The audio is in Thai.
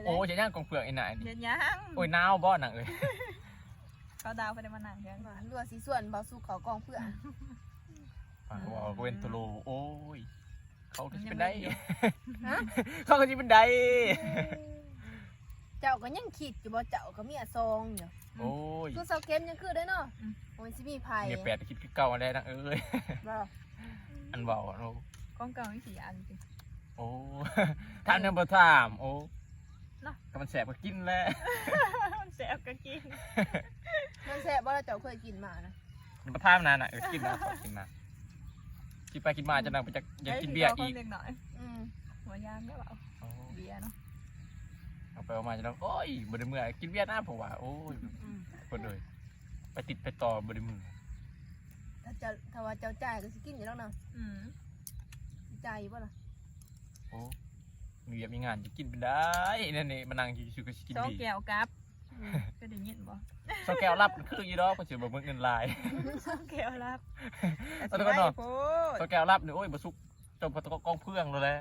โอ้จะย่างกองเปลือกไอ้หน่าย เย็นยัง โอ้ยหนาวบ่หนังเอ้ย เขาดาวไปได้มานั่งกัน รัวสีส่วนเบาสู้เขากองเพื่อน ว่าเว้นตุโลโอ้ยเขาก็จะเป็นได้ ฮะ เขาก็จะเป็นได้ เจ้าก็ยังคิดอยู่บ่เจ้าก็มีอะซองอยู่ โอ้ย คือเซาเก็มยังคือได้เนาะโอ้ยสิมีไผ เนี่ยแปดคิดคือเก่าอะไรนังเอ้ย บ่ อันเบาอ่ะโอ้ กองเก่าอีก4อันสิ โอ้ท่านยังบ่ถามโอ้ เนาะ ก็มันแสบก็กินแล้ว แซ่บก็กิน มันแซ่บบ่ล่ะเจ้าเคยกินมานะ มันประทามนานอ่ะกินนะกินมากินไปกินมาจะนั่งไปจะอยากกินเบียร์อีก เล็กหน่อย อืม หัวยามได้เปล่า โอ้ เบียร์เนาะ เอาไปเอามาจะนั่งโอ้ยบไดเมื่อกินเบียร์นะผมว่าโอ้ย อืม คนเลยไปติดไปต่อบไดมือ ถ้าว่าเจ้าจ่ายก็สิกินอยู่แล้วเนาะ อืม จ่ายอยู่บ่ล่ะ โอ้มีเบียร์มีงานจะกินเป็นได้นั่นนี่มานั่งอยู่ก็กิน โซ ดี แก้วกับก็ได้ยินบ่ โซแก้วรับคือยี่ดอกก็จะบอกเงินลาย โซแก้วรับ เอาตัวก่อนเนาะ โพด โซแก้วรับเนี่ยโอ้ยบสุกจมกับกองเพื่องเลยแหละ